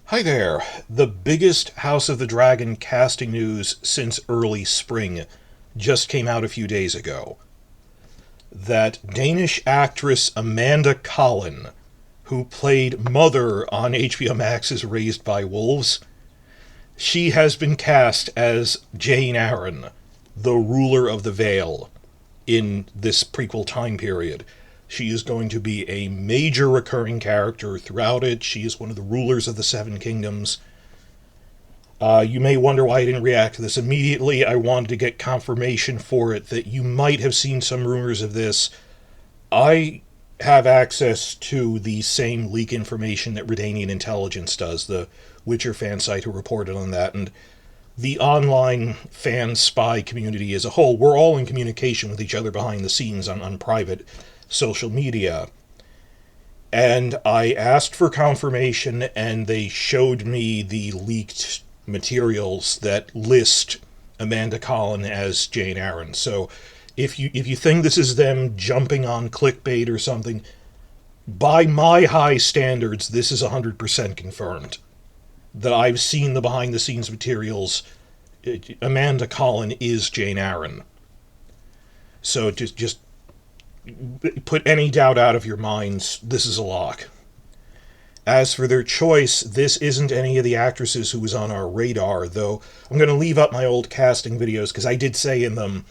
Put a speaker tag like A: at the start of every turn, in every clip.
A: Hi there. The biggest House of the Dragon casting news since early spring just came out a few days ago. That Danish actress Amanda Collin, who played Mother on HBO Max's Raised by Wolves, she has been cast as Jeyne Arryn, the ruler of the Vale, in this prequel time period. She is going to be a major recurring character throughout it. She is one of the rulers of the Seven Kingdoms. You may wonder why I didn't react to this immediately. I wanted to get confirmation for it that you might have seen some rumors of this. I have access to the same leak information that Redanian Intelligence does, the Witcher fan site who reported on that, and the online fan spy community as a whole. We're all in communication with each other behind the scenes on private social media. And I asked for confirmation, and they showed me the leaked materials that list Amanda Collin as Jeyne Arryn. So if you think this is them jumping on clickbait or something, by my high standards, this is 100% confirmed. That I've seen the behind the scenes materials. Amanda Collin is Jeyne Arryn. So just put any doubt out of your minds. This is a lock. As for their choice, this isn't any of the actresses who was on our radar, though I'm going to leave up my old casting videos because I did say in them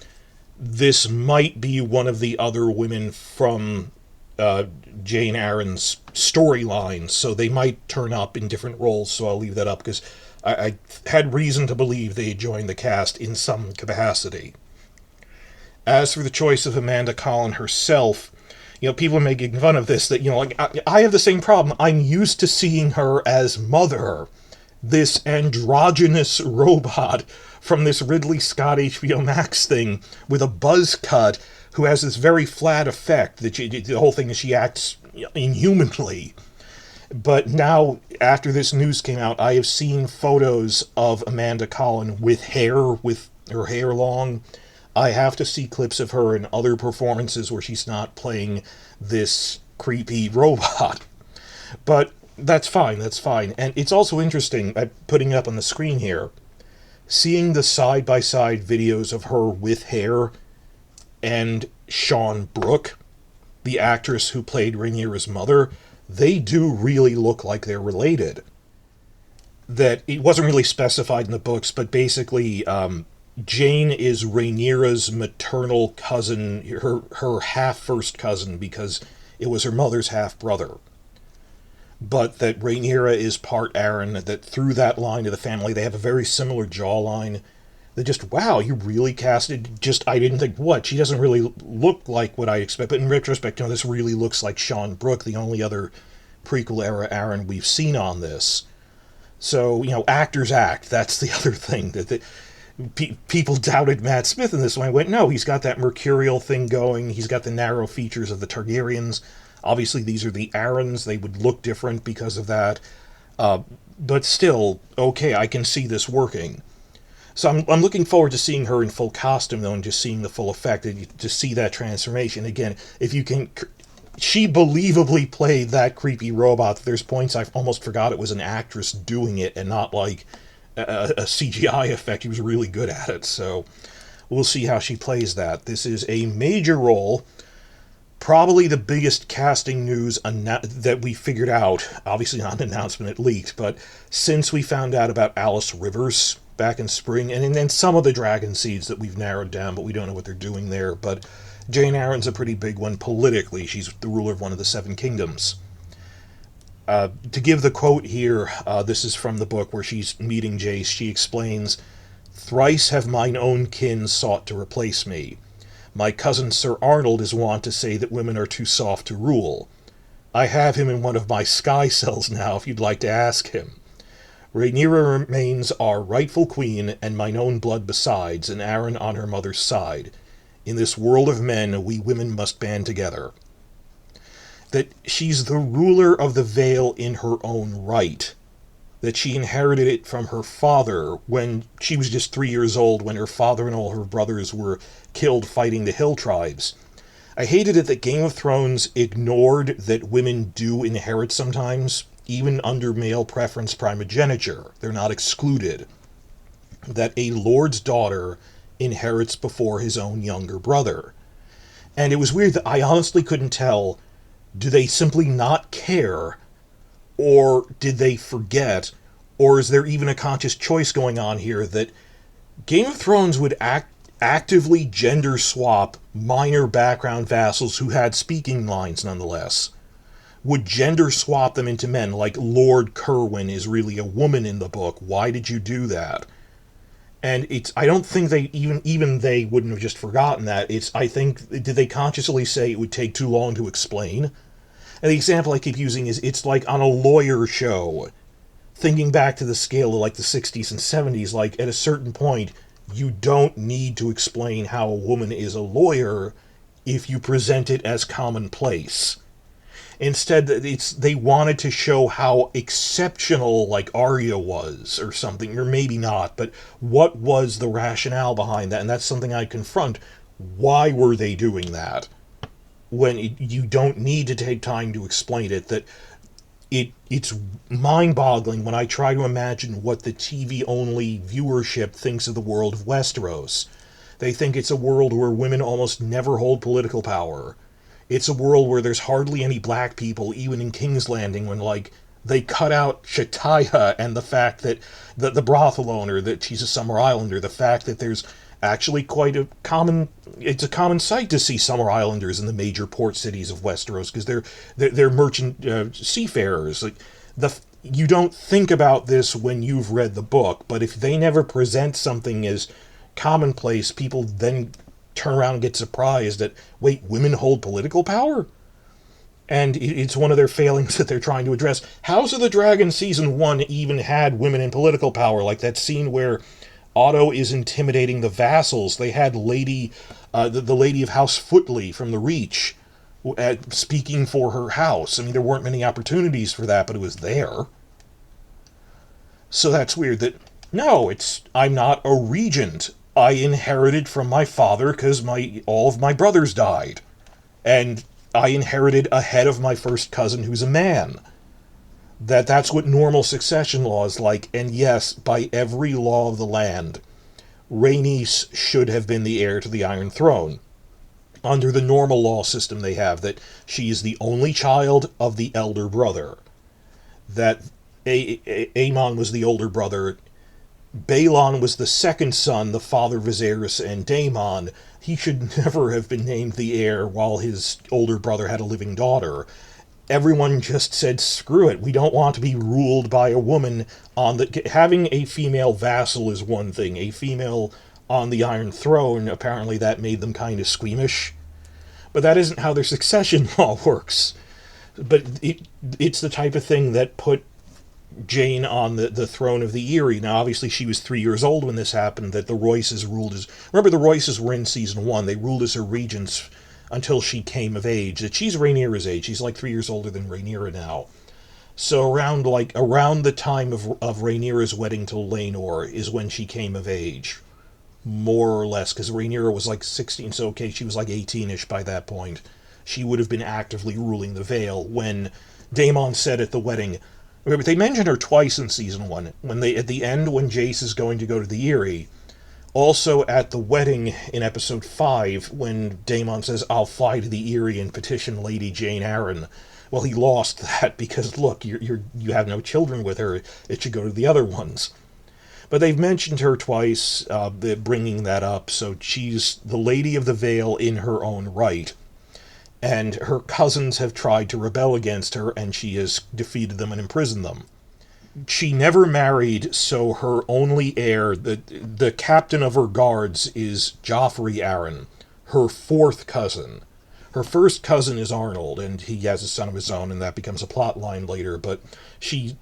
A: this might be one of the other women from Jeyne Arryn's storyline, so they might turn up in different roles, so I'll leave that up because I had reason to believe they joined the cast in some capacity. As for the choice of Amanda Collin herself, people are making fun of this, that, I have the same problem. I'm used to seeing her as Mother, this androgynous robot from this Ridley Scott HBO Max thing with a buzz cut who has this very flat effect that the whole thing is she acts inhumanly. But now, after this news came out, I have seen photos of Amanda Collin with her hair long. I have to see clips of her in other performances where she's not playing this creepy robot. But that's fine. And it's also interesting, I'm putting it up on the screen here, seeing the side-by-side videos of her with hair and Sean Brooke, the actress who played Rhaenyra's mother. They do really look like they're related. That it wasn't really specified in the books, but basically, Jeyne is Rhaenyra's maternal cousin, her half-first cousin, because it was her mother's half-brother. But that Rhaenyra is part Arryn, that through that line of the family, they have a very similar jawline. They just, wow, you really casted, I didn't think, what? She doesn't really look like what I expect, but in retrospect, this really looks like Sean Brooke, the only other prequel-era Arryn we've seen on this. So, actors act, that's the other thing, that people doubted Matt Smith in this one. I went, no, he's got that mercurial thing going. He's got the narrow features of the Targaryens. Obviously, these are the Arryns. They would look different because of that. But still, okay, I can see this working. So I'm looking forward to seeing her in full costume, though, and just seeing the full effect, to see that transformation. Again, if you can... She believably played that creepy robot. There's points I almost forgot it was an actress doing it and not like a CGI effect. He was really good at it, so we'll see how she plays that. This is a major role, probably the biggest casting news that we figured out, obviously not an announcement, it leaked, but since we found out about Alice Rivers back in spring, and then some of the Dragon Seeds that we've narrowed down, but we don't know what they're doing there. But Jeyne Arryn's a pretty big one politically. She's the ruler of one of the Seven Kingdoms. To give the quote here, this is from the book where she's meeting Jace. She explains, "Thrice have mine own kin sought to replace me. My cousin Sir Arnold is wont to say that women are too soft to rule. I have him in one of my sky cells now, if you'd like to ask him. Rhaenyra remains our rightful queen, and mine own blood besides, and Arryn on her mother's side. In this world of men, we women must band together." That she's the ruler of the Vale in her own right. That she inherited it from her father when she was just 3 years old, when her father and all her brothers were killed fighting the Hill Tribes. I hated it that Game of Thrones ignored that women do inherit sometimes even under male preference primogeniture, they're not excluded, that a lord's daughter inherits before his own younger brother. And it was weird that I honestly couldn't tell, do they simply not care, or did they forget, or is there even a conscious choice going on here that Game of Thrones would actively gender swap minor background vassals who had speaking lines nonetheless? Would gender swap them into men, like Lord Kerwin is really a woman in the book? Why did you do that? And I don't think they, even they wouldn't have just forgotten that. I think, did they consciously say it would take too long to explain? And the example I keep using is, it's like on a lawyer show, thinking back to the scale of like the 60s and 70s, like at a certain point, you don't need to explain how a woman is a lawyer if you present it as commonplace. Instead, they wanted to show how exceptional, like, Arya was, or something, or maybe not, but what was the rationale behind that? And that's something I confront. Why were they doing that? When you don't need to take time to explain it, that it's mind-boggling when I try to imagine what the TV-only viewership thinks of the world of Westeros. They think it's a world where women almost never hold political power. It's a world where there's hardly any black people, even in King's Landing, when, like, they cut out Shataya and the fact that the brothel owner, that she's a Summer Islander, the fact that there's actually it's a common sight to see Summer Islanders in the major port cities of Westeros, because they're merchant seafarers. Like, you don't think about this when you've read the book, but if they never present something as commonplace, people then turn around and get surprised that, wait, women hold political power? And it's one of their failings that they're trying to address. House of the Dragon Season 1 even had women in political power, like that scene where Otto is intimidating the vassals. They had the Lady of House Footley from the Reach speaking for her house. I mean, there weren't many opportunities for that, but it was there. So that's weird that, no, I'm not a regent. I inherited from my father because all of my brothers died. And I inherited a head of my first cousin who's a man. That's what normal succession law is like. And yes, by every law of the land, Rhaenys should have been the heir to the Iron Throne. Under the normal law system they have, that she is the only child of the elder brother. That Aemon was the older brother. Balon was the second son, the father of Viserys and Daemon. He should never have been named the heir while his older brother had a living daughter. Everyone just said, screw it, we don't want to be ruled by a woman. Having a female vassal is one thing. A female on the Iron Throne, apparently that made them kind of squeamish. But that isn't how their succession law works. But it's the type of thing that put Jeyne on the throne of the Eyrie. Now, obviously, she was 3 years old when this happened, that the Royces ruled as... Remember, the Royces were in Season 1. They ruled as her regents until she came of age. That she's Rhaenyra's age. She's like 3 years older than Rhaenyra now. So around the time of Rhaenyra's wedding to Laenor is when she came of age. More or less, because Rhaenyra was like 16, so okay, she was like 18-ish by that point. She would have been actively ruling the Vale when Daemon said at the wedding... Remember, they mentioned her twice in Season 1. At the end, when Jace is going to go to the Eyrie. Also at the wedding in Episode 5, when Daemon says, I'll fly to the Eyrie and petition Lady Jeyne Arryn. Well, he lost that because, look, you have no children with her. It should go to the other ones. But they've mentioned her twice, bringing that up. So she's the Lady of the Vale in her own right. And her cousins have tried to rebel against her, and she has defeated them and imprisoned them. She never married, so her only heir, the captain of her guards, is Joffrey Arryn, her fourth cousin. Her first cousin is Arnold, and he has a son of his own, and that becomes a plot line later, but she's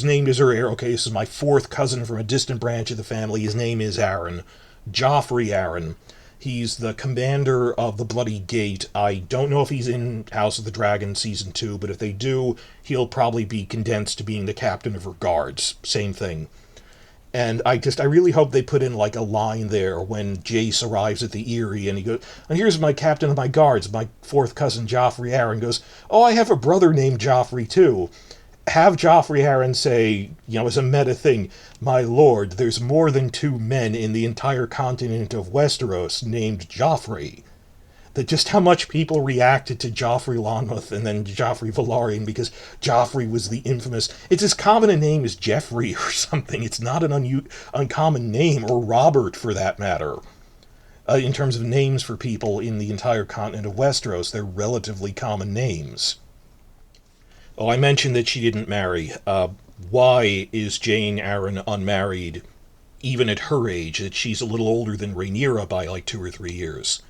A: named as her heir. Okay, this is my fourth cousin from a distant branch of the family. His name is Arryn. Joffrey Arryn. He's the commander of the Bloody Gate. I don't know if he's in House of the Dragon Season 2, but if they do, he'll probably be condensed to being the captain of her guards. Same thing. And I really hope they put in like a line there when Jace arrives at the Eyrie and he goes, and here's my captain of my guards, my fourth cousin Joffrey Arryn goes, oh, I have a brother named Joffrey too. have Joffrey Arryn say, as a meta thing, "My lord, there's more than two men in the entire continent of Westeros named Joffrey." That just how much people reacted to Joffrey Lonmouth and then Joffrey Velaryon because Joffrey was the infamous... It's as common a name as Jeffrey or something. It's not an uncommon name, or Robert for that matter. In terms of names for people in the entire continent of Westeros, they're relatively common names. Oh, I mentioned that she didn't marry. Why is Jeyne Arryn unmarried, even at her age, that she's a little older than Rhaenyra by like 2 or 3 years?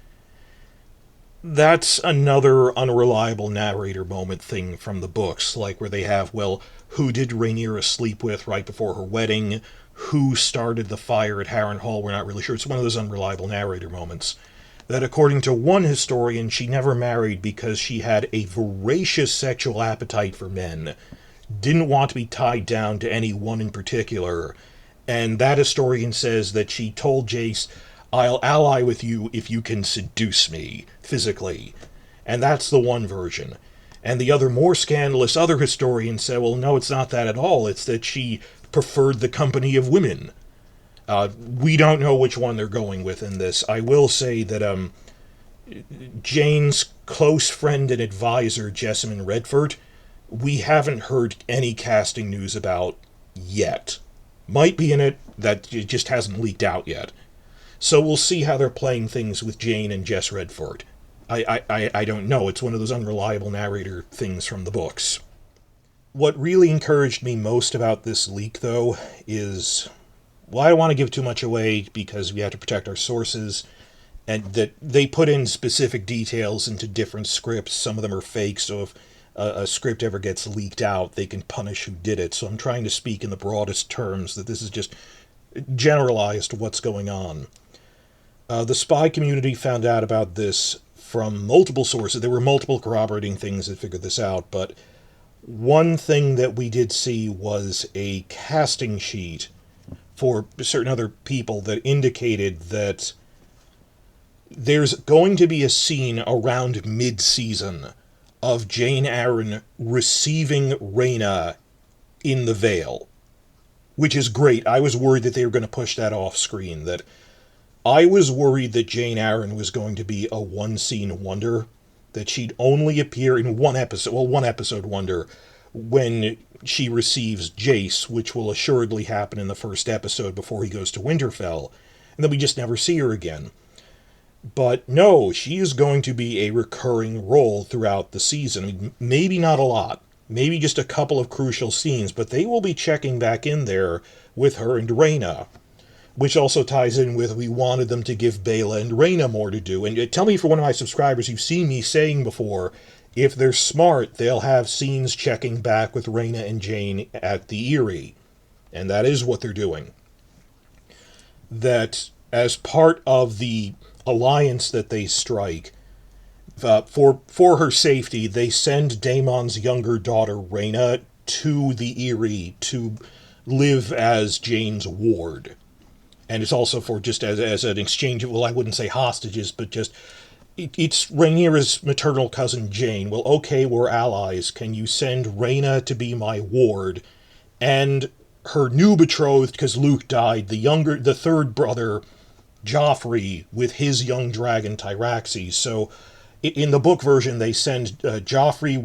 A: That's another unreliable narrator moment thing from the books, like where they have, well, who did Rhaenyra sleep with right before her wedding? Who started the fire at Harrenhal? We're not really sure. It's one of those unreliable narrator moments. That according to one historian, she never married because she had a voracious sexual appetite for men, didn't want to be tied down to any one in particular, and that historian says that she told Jace, "I'll ally with you if you can seduce me physically." And that's the one version. And the other, more scandalous other historians say, well, no, it's not that at all. It's that she preferred the company of women. We don't know which one they're going with in this. I will say that Jane's close friend and advisor, Jessamine Redford, we haven't heard any casting news about yet. Might be in it, that it just hasn't leaked out yet. So we'll see how they're playing things with Jane and Jess Redford. I don't know. It's one of those unreliable narrator things from the books. What really encouraged me most about this leak, though, is... Well, I don't want to give too much away because we have to protect our sources, and that they put in specific details into different scripts. Some of them are fake, so if a script ever gets leaked out, they can punish who did it. So I'm trying to speak in the broadest terms, that this is just generalized what's going on. The spy community found out about this from multiple sources. There were multiple corroborating things that figured this out, but one thing that we did see was a casting sheet for certain other people that indicated that there's going to be a scene around mid-season of Jeyne Arryn receiving Rhaena in the Vale, which is great. I was worried that they were going to push that off screen, that I was worried that Jeyne Arryn was going to be a one-scene wonder, that she'd only appear in one episode wonder, when she receives Jace, which will assuredly happen in the first episode before he goes to Winterfell, and then we just never see her again. But no, she is going to be a recurring role throughout the season. I mean, maybe not a lot, maybe just a couple of crucial scenes, but they will be checking back in there with her and Rhaena. Which also ties in with, we wanted them to give Baela and Rhaena more to do. And tell me, for one of my subscribers, you've seen me saying before, if they're smart, they'll have scenes checking back with Rhaena and Jane at the Eyrie. And that is what they're doing. That, as part of the alliance that they strike, for her safety, they send Daemon's younger daughter, Rhaena, to the Eyrie to live as Jane's ward. And it's also for just as an exchange of, well, I wouldn't say hostages, but just, it's Rhaenyra's maternal cousin Jane. Well, okay, we're allies. Can you send Rhaena to be my ward? And her new betrothed, because Luke died, the third brother, Joffrey, with his young dragon, Tyraxes. So in the book version, they send Joffrey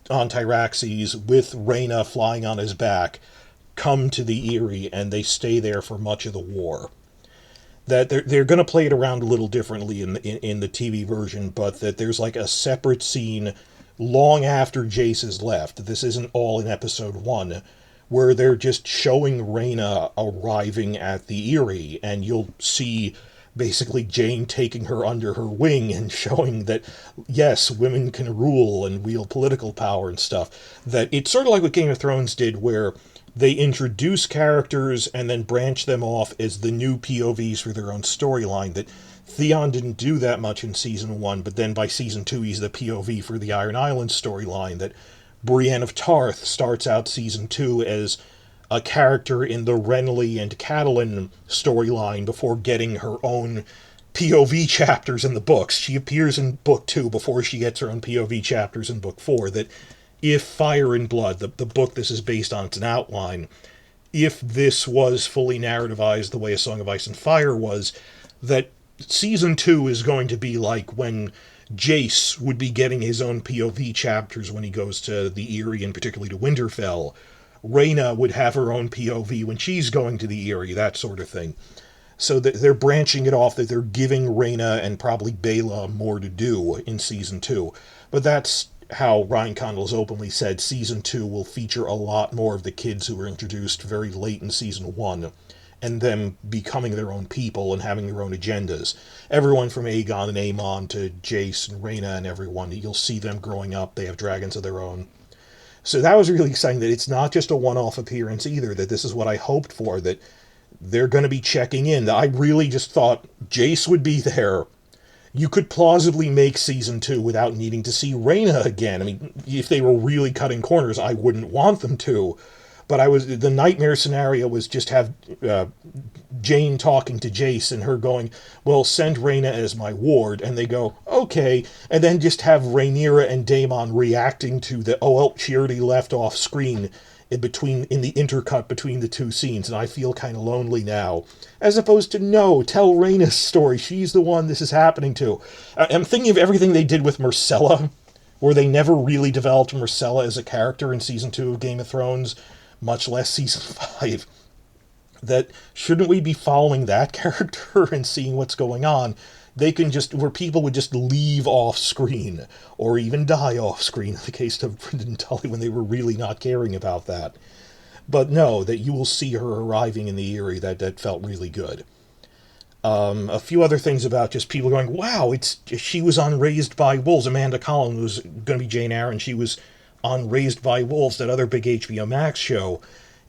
A: on Tyraxes with Rhaena flying on his back, come to the Eyrie, and they stay there for much of the war. That they're going to play it around a little differently in the TV version, but that there's like a separate scene long after Jace has left. This isn't all in episode 1, where they're just showing Rhaena arriving at the Eyrie, and you'll see basically Jane taking her under her wing and showing that, yes, women can rule and wield political power and stuff. That it's sort of like what Game of Thrones did, where they introduce characters and then branch them off as the new POVs for their own storyline. That Theon didn't do that much in Season 1, but then by Season 2 he's the POV for the Iron Island storyline. That Brienne of Tarth starts out Season 2 as a character in the Renly and Catelyn storyline before getting her own POV chapters in the books. She appears in Book 2 before she gets her own POV chapters in Book 4. That if Fire and Blood, the book this is based on, it's an outline, if this was fully narrativized the way A Song of Ice and Fire was, that season 2 is going to be like when Jace would be getting his own POV chapters when he goes to the Eyrie and particularly to Winterfell. Rhaena would have her own POV when she's going to the Eyrie, that sort of thing. So that they're branching it off, that they're giving Rhaena and probably Bela more to do in season 2. But that's how Ryan Condal's openly said season 2 will feature a lot more of the kids who were introduced very late in season 1, and them becoming their own people and having their own agendas. Everyone from Aegon and Aemon to Jace and Rhaena and everyone, you'll see them growing up, they have dragons of their own. So that was really exciting, that it's not just a one-off appearance either, that this is what I hoped for, that they're going to be checking in. I really just thought Jace would be there. You could plausibly make season 2 without needing to see Rhaena again. I mean, if they were really cutting corners, I wouldn't want them to. But the nightmare scenario was just have Jeyne talking to Jace and her going, well, send Rhaena as my ward, and they go, okay, and then just have Rhaenyra and Daemon reacting to the, oh, well, she already left off screen in the intercut between the two scenes, and I feel kind of lonely now. As opposed to, no, tell Rhaena's story, she's the one this is happening to. I'm thinking of everything they did with Myrcella, where they never really developed Myrcella as a character in season 2 of Game of Thrones, much less season 5. That shouldn't we be following that character and seeing what's going on? They can just, where people would just leave off screen, or even die off screen, in the case of Brynden and Tully when they were really not caring about that. But no, that you will see her arriving in the Eyrie, that felt really good. A few other things about just people going, wow, she was on Raised by Wolves. Amanda Collin was going to be Jeyne Arryn. She was on Raised by Wolves, that other big HBO Max show.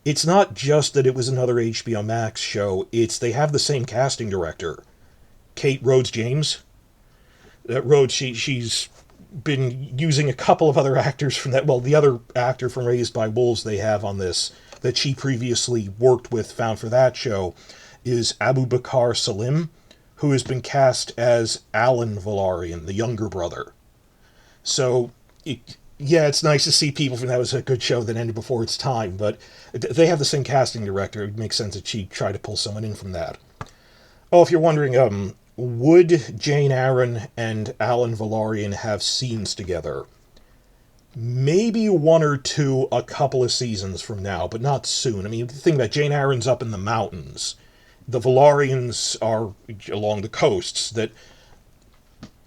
A: It's not just that it was another HBO Max show, it's they have the same casting director. Kate Rhodes-James. Rhodes, she's been using a couple of other actors from that, well, the other actor from Raised by Wolves they have on this, that she previously worked with, found for that show, is Abu Bakr Salim, who has been cast as Alan Velaryon, the younger brother. So, it's nice to see people from that. Was a good show that ended before its time, but they have the same casting director. It makes sense that she tried to pull someone in from that. Oh, if you're wondering, would Jeyne Arryn and Alan Velaryon have scenes together? Maybe one or two a couple of seasons from now, but not soon. I mean, the thing about Jeyne Arryn's up in the mountains. The Velaryons are along the coasts, that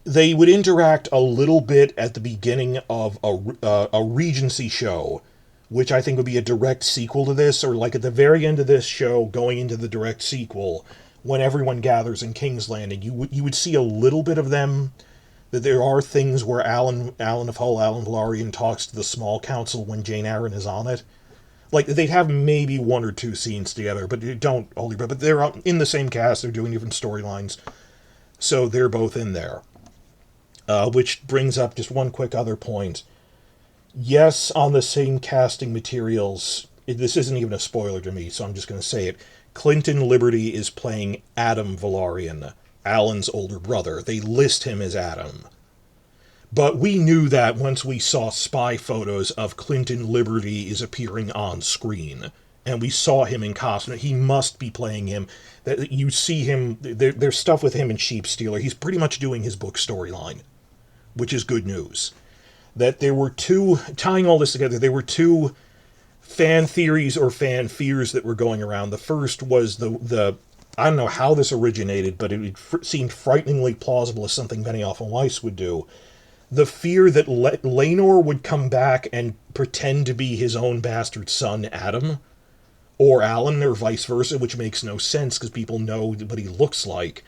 A: they would interact a little bit at the beginning of a Regency show, which I think would be a direct sequel to this, or like at the very end of this show, going into the direct sequel, when everyone gathers in King's Landing, you would see a little bit of them, that there are things where Alan of Hull, Alan Velaryon talks to the small council when Jeyne Arryn is on it. Like, they'd have maybe one or two scenes together, but don't hold your breath. But they're in the same cast, they're doing different storylines, so they're both in there. Which brings up just one quick other point. Yes, on the same casting materials, this isn't even a spoiler to me, so I'm just going to say it. Clinton Liberty is playing Adam Velaryon, Alan's older brother. They list him as Adam. But we knew that once we saw spy photos of Clinton Liberty is appearing on screen. And we saw him in costume. He must be playing him. That you see him, there's stuff with him in Sheepstealer. He's pretty much doing his book storyline, which is good news. That there were tying all this together, there were two fan theories or fan fears that were going around. The first was the I don't know how this originated, but it seemed frighteningly plausible as something Benioff and Weiss would do. The fear that Laenor would come back and pretend to be his own bastard son, Adam, or Alan, or vice versa, which makes no sense because people know what he looks like.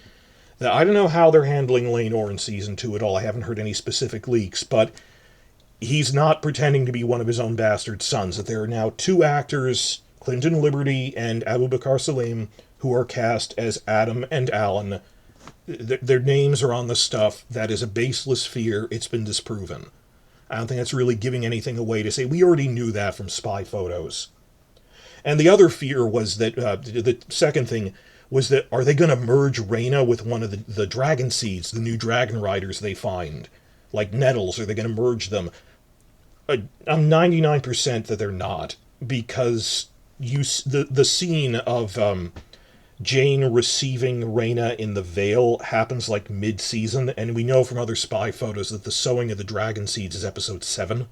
A: Now, I don't know how they're handling Laenor in Season 2 at all. I haven't heard any specific leaks, but he's not pretending to be one of his own bastard sons. That there are now two actors, Clinton Liberty and Abu Bakr Salim, who are cast as Adam and Alan. Their names are on the stuff. That is a baseless fear. It's been disproven. I don't think that's really giving anything away to say, we already knew that from spy photos. And the other fear was that, the second thing, was that, are they going to merge Rhaena with one of the dragon seeds, the new dragon riders they find? Like Nettles, are they going to merge them? I'm 99% that they're not, because the scene of Jeyne receiving Rhaena in the Vale happens like mid-season, and we know from other spy photos that the sowing of the dragon seeds is episode 7.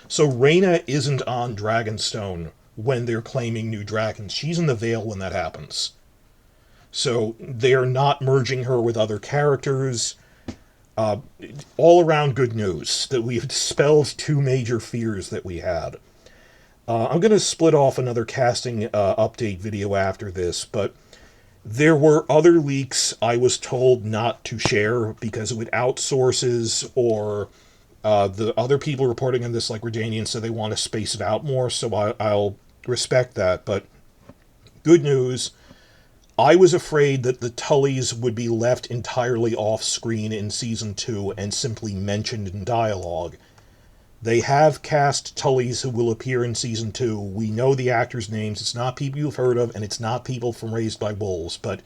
A: So Rhaena isn't on Dragonstone when they're claiming new dragons. She's in the Vale when that happens. So they're not merging her with other characters. All around good news that we've dispelled two major fears that we had. I'm going to split off another casting update video after this, but there were other leaks I was told not to share because it would out sources, or the other people reporting on this, like Redanian, said they want to space it out more, so I'll respect that. But good news, I was afraid that the Tullys would be left entirely off screen in Season 2 and simply mentioned in dialogue. They have cast Tullys who will appear in Season 2. We know the actors' names. It's not people you've heard of, and it's not people from Raised by Wolves, but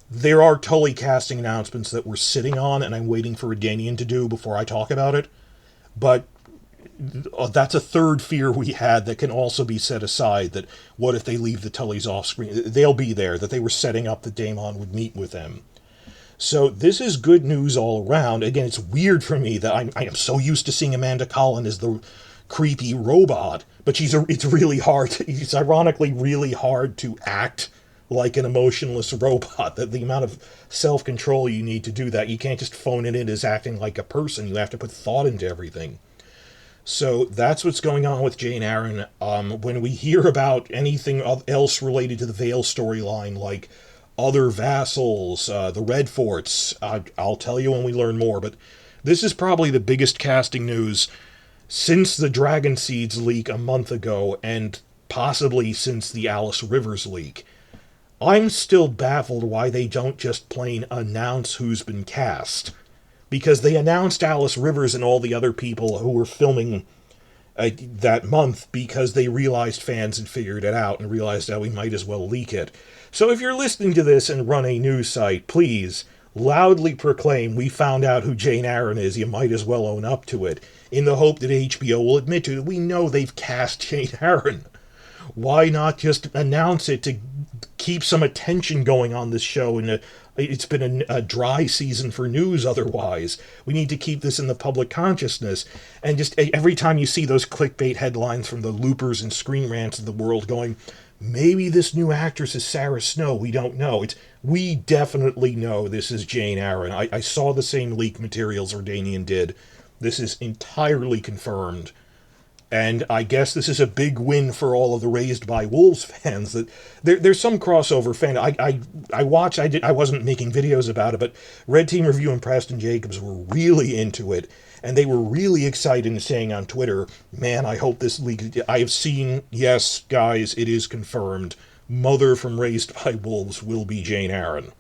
A: there are Tully casting announcements that we're sitting on, and I'm waiting for Redanian to do before I talk about it. But that's a third fear we had that can also be set aside, that what if they leave the Tullys off screen? They'll be there, that they were setting up that Daemon would meet with them. So this is good news all around. Again, it's weird for me that I am so used to seeing Amanda Collin as the creepy robot, but it's really hard. It's ironically really hard to act like an emotionless robot. That the amount of self-control you need to do that. You can't just phone it in as acting like a person. You have to put thought into everything. So that's what's going on with Jeyne Arryn. When we hear about anything else related to the Vale storyline, like other vassals, the Red Forts, I'll tell you when we learn more. But this is probably the biggest casting news since the Dragon Seeds leak a month ago, and possibly since the Alice Rivers leak. I'm still baffled why they don't just plain announce who's been cast. Because they announced Alice Rivers and all the other people who were filming that month because they realized fans had figured it out and realized that we might as well leak it. So if you're listening to this and run a news site, please loudly proclaim we found out who Jeyne Arryn is. You might as well own up to it, in the hope that HBO will admit to it. We know they've cast Jeyne Arryn. Why not just announce it to keep some attention going on this show? And it's been a dry season for news otherwise. We need to keep this in the public consciousness. And just every time you see those clickbait headlines from the loopers and Screen Rants of the world going, maybe this new actress is Sarah Snow, we don't know. We definitely know this is Jeyne Arryn. I saw the same leak materials Redanian did. This is entirely confirmed. And I guess this is a big win for all of the Raised by Wolves fans. That there's some crossover fan. I watched. I wasn't making videos about it, but Red Team Review and Preston Jacobs were really into it, and they were really excited and saying on Twitter, "Man, I hope this leak." I have seen. Yes, guys, it is confirmed. Mother from Raised by Wolves will be Jeyne Arryn.